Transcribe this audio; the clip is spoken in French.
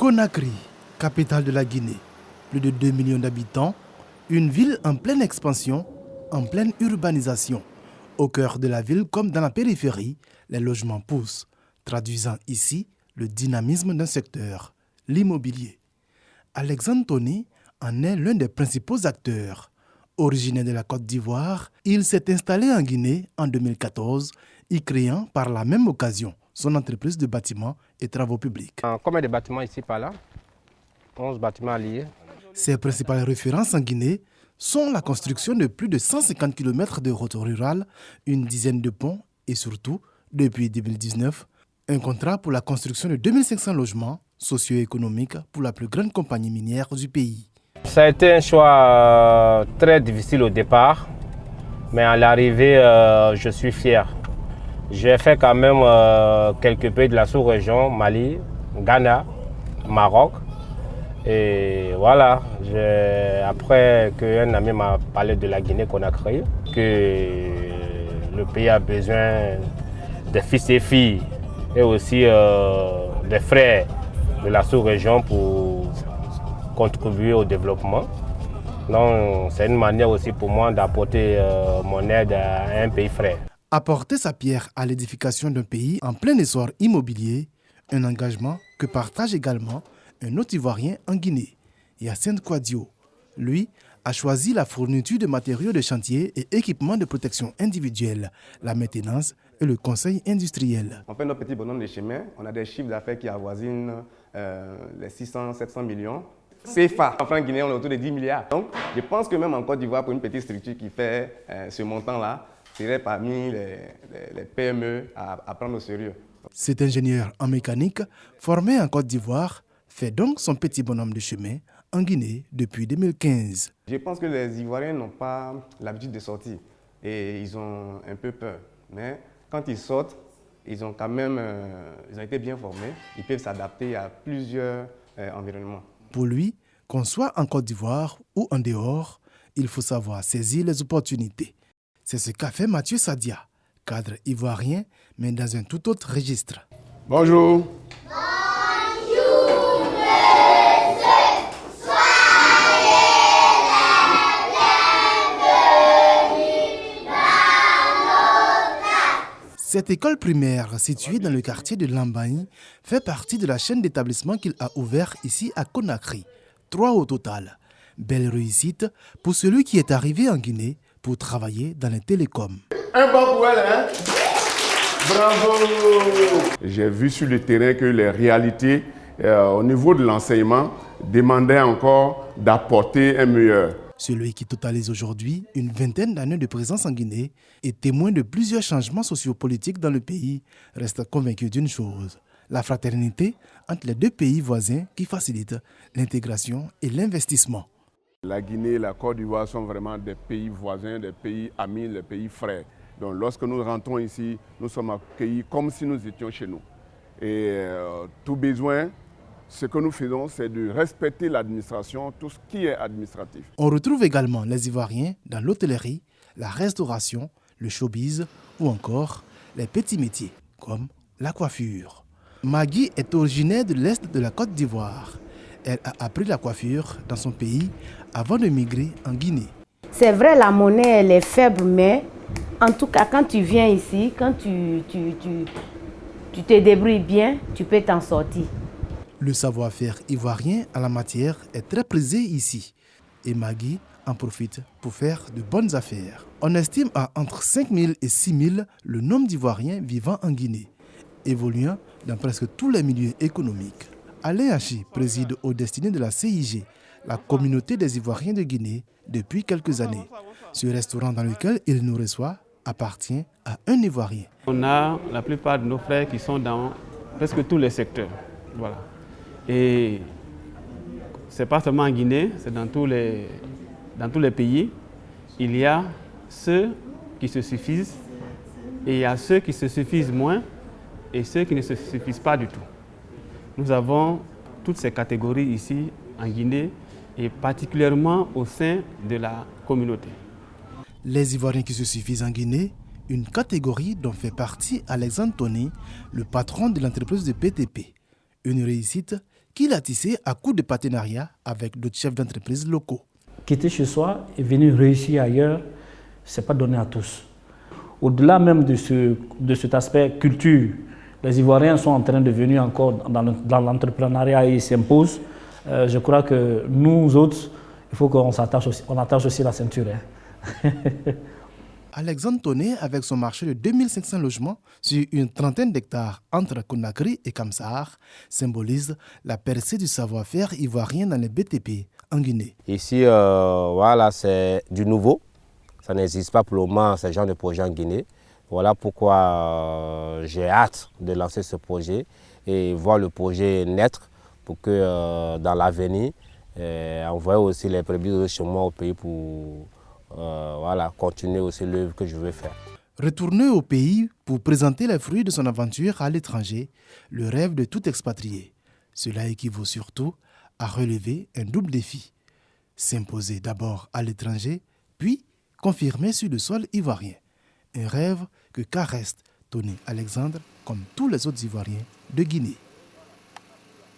Conakry, capitale de la Guinée, plus de 2 millions d'habitants, une ville en pleine expansion, en pleine urbanisation. Au cœur de la ville comme dans la périphérie, les logements poussent, traduisant ici le dynamisme d'un secteur, l'immobilier. Alexandre Tony en est l'un des principaux acteurs. Originaire de la Côte d'Ivoire, il s'est installé en Guinée en 2014, y créant par la même occasion son entreprise de bâtiments et travaux publics. Combien de bâtiments ici par là? 11 bâtiments liés. Ses principales références en Guinée sont la construction de plus de 150 km de routes rurales, une dizaine de ponts et surtout, depuis 2019, un contrat pour la construction de 2500 logements socio-économiques pour la plus grande compagnie minière du pays. Ça a été un choix très difficile au départ, mais à l'arrivée, je suis fier. J'ai fait quand même quelques pays de la sous-région, Mali, Ghana, Maroc. Et voilà, après qu'un ami m'a parlé de la Guinée-Conakry, que le pays a besoin des fils et filles et aussi des frères de la sous-région pour contribuer au développement. Donc c'est une manière aussi pour moi d'apporter mon aide à un pays frère. Apporter sa pierre à l'édification d'un pays en plein essor immobilier, un engagement que partage également un autre Ivoirien en Guinée, Yacine Kouadio. Lui a choisi la fourniture de matériaux de chantier et équipements de protection individuelle, la maintenance et le conseil industriel. On fait nos petits bonhommes de chemin, on a des chiffres d'affaires qui avoisinent les 600-700 millions. CFA, en francs guinéens, on est autour de 10 milliards. Donc, je pense que même en Côte d'Ivoire, pour une petite structure qui fait ce montant-là, serait parmi les PME à prendre au sérieux. Cet ingénieur en mécanique, formé en Côte d'Ivoire, fait donc son petit bonhomme de chemin en Guinée depuis 2015. Je pense que les Ivoiriens n'ont pas l'habitude de sortir et ils ont un peu peur. Mais quand ils sortent, ils ont quand même ils ont été bien formés. Ils peuvent s'adapter à plusieurs environnements. Pour lui, qu'on soit en Côte d'Ivoire ou en dehors, il faut savoir saisir les opportunités. C'est ce qu'a fait Mathieu Sadia, cadre ivoirien, mais dans un tout autre registre. Bonjour. Cette école primaire, située dans le quartier de Lambaye, fait partie de la chaîne d'établissements qu'il a ouvert ici à Conakry. 3 au total. Belle réussite pour celui qui est arrivé en Guinée pour travailler dans les télécoms. Un bon pour elle, hein? Bravo! J'ai vu sur le terrain que les réalités au niveau de l'enseignement demandaient encore d'apporter un meilleur. Celui qui totalise aujourd'hui une vingtaine d'années de présence en Guinée et témoin de plusieurs changements sociopolitiques dans le pays, reste convaincu d'une chose, la fraternité entre les deux pays voisins qui facilite l'intégration et l'investissement. La Guinée et la Côte d'Ivoire sont vraiment des pays voisins, des pays amis, des pays frères. Donc lorsque nous rentrons ici, nous sommes accueillis comme si nous étions chez nous. Et tout besoin, ce que nous faisons, c'est de respecter l'administration, tout ce qui est administratif. On retrouve également les Ivoiriens dans l'hôtellerie, la restauration, le showbiz ou encore les petits métiers comme la coiffure. Maggie est originaire de l'Est de la Côte d'Ivoire. Elle a appris la coiffure dans son pays avant de migrer en Guinée. C'est vrai, la monnaie elle est faible, mais en tout cas, quand tu viens ici, quand tu te débrouilles bien, tu peux t'en sortir. Le savoir-faire ivoirien en la matière est très prisé ici. Et Maggie en profite pour faire de bonnes affaires. On estime à entre 5 000 et 6 000 le nombre d'Ivoiriens vivant en Guinée, évoluant dans presque tous les milieux économiques. Alain Hachi préside aux destinées de la CIG, la communauté des Ivoiriens de Guinée, depuis quelques années. Ce restaurant dans lequel il nous reçoit appartient à un Ivoirien. On a la plupart de nos frères qui sont dans presque tous les secteurs. Voilà. Et ce n'est pas seulement en Guinée, c'est dans tous les pays. Il y a ceux qui se suffisent et il y a ceux qui se suffisent moins et ceux qui ne se suffisent pas du tout. Nous avons toutes ces catégories ici en Guinée et particulièrement au sein de la communauté. Les Ivoiriens qui se suffisent en Guinée, une catégorie dont fait partie Alexandre Tony, le patron de l'entreprise de PTP. Une réussite qu'il a tissé à coups de partenariat avec d'autres chefs d'entreprise locaux. Quitter chez soi et venir réussir ailleurs, ce n'est pas donné à tous. Au-delà même de cet aspect culture, les Ivoiriens sont en train de venir encore dans l'entrepreneuriat et ils s'imposent. Je crois que nous autres, il faut qu'on attache aussi la ceinture. Alexandre Toné, avec son marché de 2500 logements sur une trentaine d'hectares entre Conakry et Kamsar, symbolise la percée du savoir-faire ivoirien dans les BTP en Guinée. Ici, voilà, c'est du nouveau. Ça n'existe pas pour le moment, ce genre de projet en Guinée. Voilà pourquoi j'ai hâte de lancer ce projet et voir le projet naître pour que dans l'avenir, envoyer aussi les prémices chez moi au pays pour voilà, continuer aussi l'œuvre que je veux faire. Retourner au pays pour présenter les fruits de son aventure à l'étranger, le rêve de tout expatrié. Cela équivaut surtout à relever un double défi. S'imposer d'abord à l'étranger, puis confirmer sur le sol ivoirien. Un rêve que caresse Toné Alexandre comme tous les autres Ivoiriens de Guinée.